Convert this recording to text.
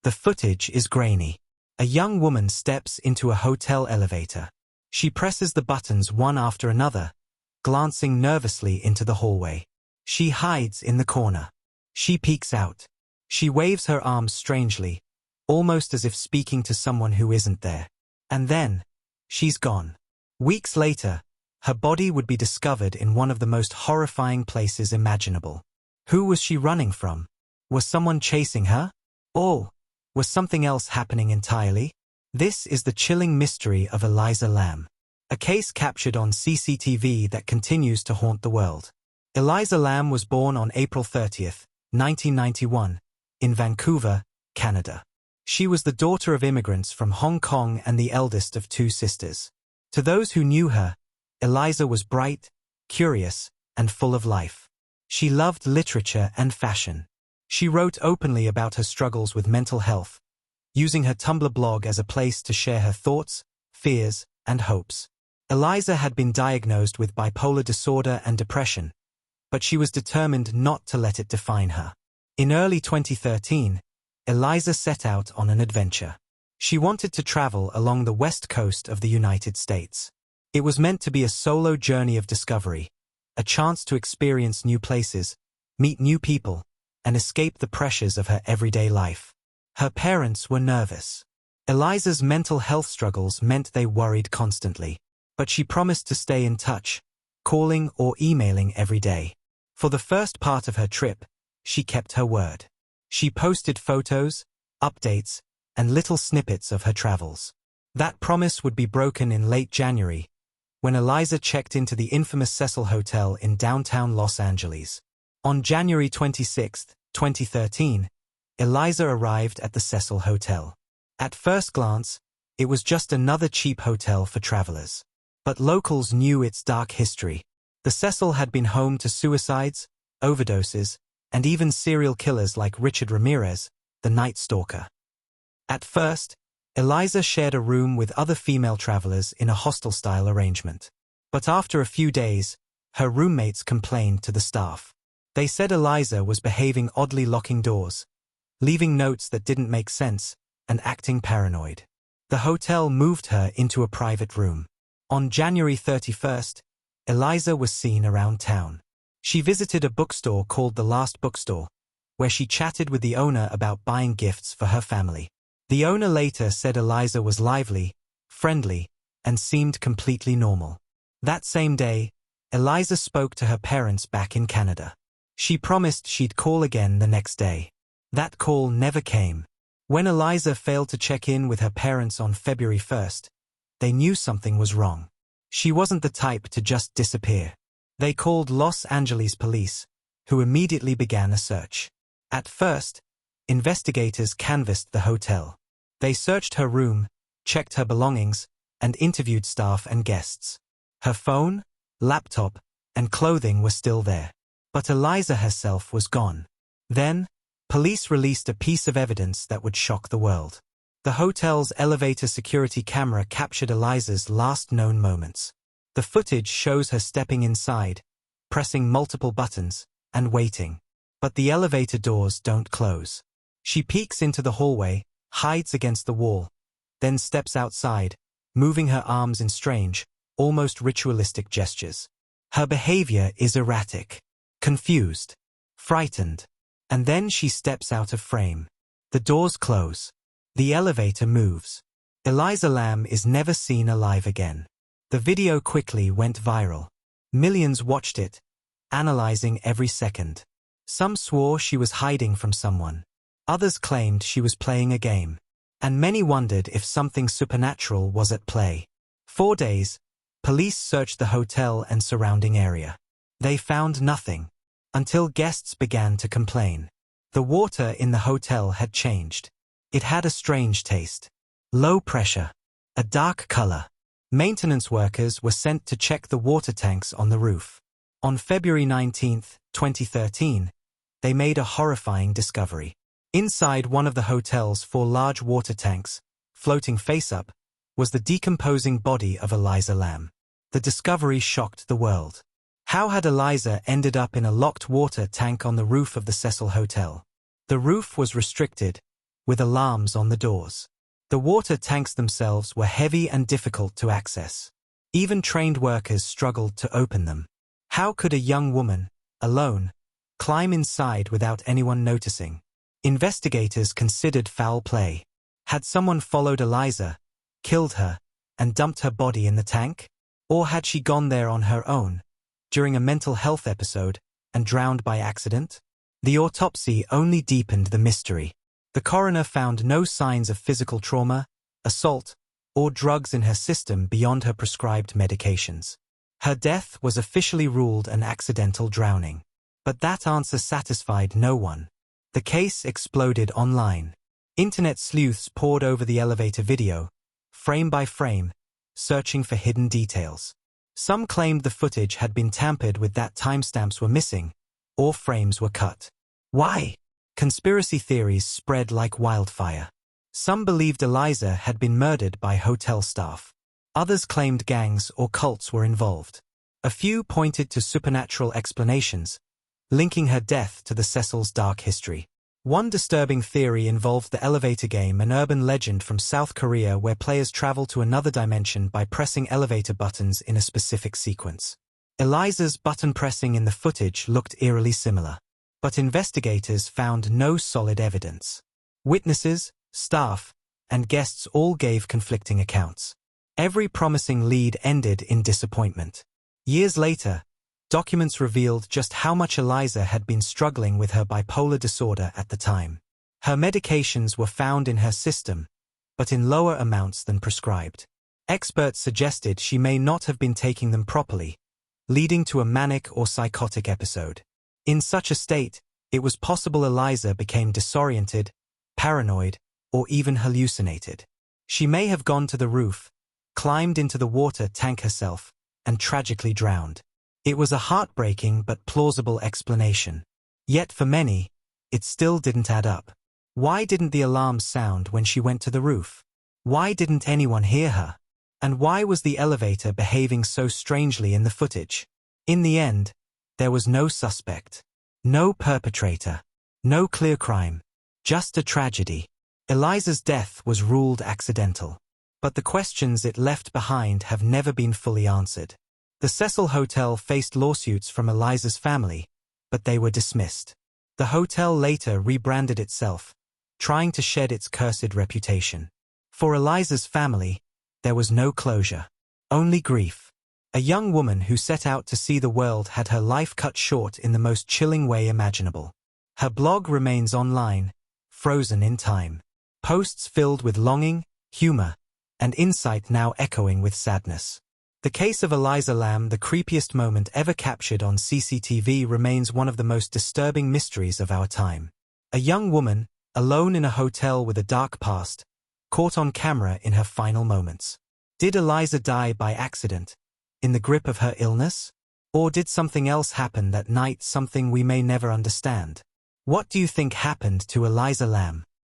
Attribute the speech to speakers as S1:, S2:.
S1: The footage is grainy. A young woman steps into a hotel elevator. She presses the buttons one after another, glancing nervously into the hallway. She hides in the corner. She peeks out. She waves her arms strangely, almost as if speaking to someone who isn't there. And then, she's gone. Weeks later, her body would be discovered in one of the most horrifying places imaginable. Who was she running from? Was someone chasing her? Or was something else happening entirely? This is the chilling mystery of Elisa Lam, a case captured on CCTV that continues to haunt the world. Elisa Lam was born on April 30th, 1991, in Vancouver, Canada. She was the daughter of immigrants from Hong Kong and the eldest of two sisters. To those who knew her, Elisa was bright, curious, and full of life. She loved literature and fashion. She wrote openly about her struggles with mental health, using her Tumblr blog as a place to share her thoughts, fears, and hopes. Elisa had been diagnosed with bipolar disorder and depression, but she was determined not to let it define her. In early 2013, Elisa set out on an adventure. She wanted to travel along the west coast of the United States. It was meant to be a solo journey of discovery, a chance to experience new places, meet new people, and escape the pressures of her everyday life. Her parents were nervous. Elisa's mental health struggles meant they worried constantly, but she promised to stay in touch, calling or emailing every day. For the first part of her trip, she kept her word. She posted photos, updates, and little snippets of her travels. That promise would be broken in late January, when Elisa checked into the infamous Cecil Hotel in downtown Los Angeles. On January 26, 2013, Elisa arrived at the Cecil Hotel. At first glance, it was just another cheap hotel for travelers. But locals knew its dark history. The Cecil had been home to suicides, overdoses, and even serial killers like Richard Ramirez, the Night Stalker. At first, Elisa shared a room with other female travelers in a hostel-style arrangement. But after a few days, her roommates complained to the staff. They said Elisa was behaving oddly, locking doors, leaving notes that didn't make sense, and acting paranoid. The hotel moved her into a private room. On January 31st, Elisa was seen around town. She visited a bookstore called The Last Bookstore, where she chatted with the owner about buying gifts for her family. The owner later said Elisa was lively, friendly, and seemed completely normal. That same day, Elisa spoke to her parents back in Canada. She promised she'd call again the next day. That call never came. When Elisa failed to check in with her parents on February 1st, they knew something was wrong. She wasn't the type to just disappear. They called Los Angeles police, who immediately began a search. At first, investigators canvassed the hotel. They searched her room, checked her belongings, and interviewed staff and guests. Her phone, laptop, and clothing were still there. But Elisa herself was gone. Then, police released a piece of evidence that would shock the world. The hotel's elevator security camera captured Elisa's last known moments. The footage shows her stepping inside, pressing multiple buttons, and waiting. But the elevator doors don't close. She peeks into the hallway, hides against the wall, then steps outside, moving her arms in strange, almost ritualistic gestures. Her behavior is erratic, confused, frightened, and then she steps out of frame. The doors close. The elevator moves. Elisa Lam is never seen alive again. The video quickly went viral. Millions watched it, analyzing every second. Some swore she was hiding from someone. Others claimed she was playing a game. And many wondered if something supernatural was at play. 4 days, police searched the hotel and surrounding area. They found nothing, until guests began to complain. The water in the hotel had changed. It had a strange taste. Low pressure. A dark color. Maintenance workers were sent to check the water tanks on the roof. On February 19, 2013, they made a horrifying discovery. Inside one of the hotel's 4 large water tanks, floating face-up, was the decomposing body of Elisa Lam. The discovery shocked the world. How had Elisa ended up in a locked water tank on the roof of the Cecil Hotel? The roof was restricted, with alarms on the doors. The water tanks themselves were heavy and difficult to access. Even trained workers struggled to open them. How could a young woman, alone, climb inside without anyone noticing? Investigators considered foul play. Had someone followed Eliza, killed her, and dumped her body in the tank? Or had she gone there on her own, during a mental health episode, and drowned by accident? The autopsy only deepened the mystery. The coroner found no signs of physical trauma, assault, or drugs in her system beyond her prescribed medications. Her death was officially ruled an accidental drowning. But that answer satisfied no one. The case exploded online. Internet sleuths pored over the elevator video, frame by frame, searching for hidden details. Some claimed the footage had been tampered with, that timestamps were missing, or frames were cut. Why? Conspiracy theories spread like wildfire. Some believed Eliza had been murdered by hotel staff. Others claimed gangs or cults were involved. A few pointed to supernatural explanations, linking her death to the Cecil's dark history. One disturbing theory involved the elevator game, an urban legend from South Korea where players travel to another dimension by pressing elevator buttons in a specific sequence. Eliza's button pressing in the footage looked eerily similar. But investigators found no solid evidence. Witnesses, staff, and guests all gave conflicting accounts. Every promising lead ended in disappointment. Years later, documents revealed just how much Eliza had been struggling with her bipolar disorder at the time. Her medications were found in her system, but in lower amounts than prescribed. Experts suggested she may not have been taking them properly, leading to a manic or psychotic episode. In such a state, it was possible Eliza became disoriented, paranoid, or even hallucinated. She may have gone to the roof, climbed into the water tank herself, and tragically drowned. It was a heartbreaking but plausible explanation. Yet for many, it still didn't add up. Why didn't the alarm sound when she went to the roof? Why didn't anyone hear her? And why was the elevator behaving so strangely in the footage? In the end, there was no suspect, no perpetrator, no clear crime, just a tragedy. Eliza's death was ruled accidental. But the questions it left behind have never been fully answered. The Cecil Hotel faced lawsuits from Eliza's family, but they were dismissed. The hotel later rebranded itself, trying to shed its cursed reputation. For Eliza's family, there was no closure, only grief. A young woman who set out to see the world had her life cut short in the most chilling way imaginable. Her blog remains online, frozen in time. Posts filled with longing, humor, and insight now echoing with sadness. The case of Elisa Lam, the creepiest moment ever captured on CCTV, remains one of the most disturbing mysteries of our time. A young woman, alone in a hotel with a dark past, caught on camera in her final moments. Did Eliza die by accident, in the grip of her illness? Or did something else happen that night, something we may never understand? What do you think happened to Elisa Lam?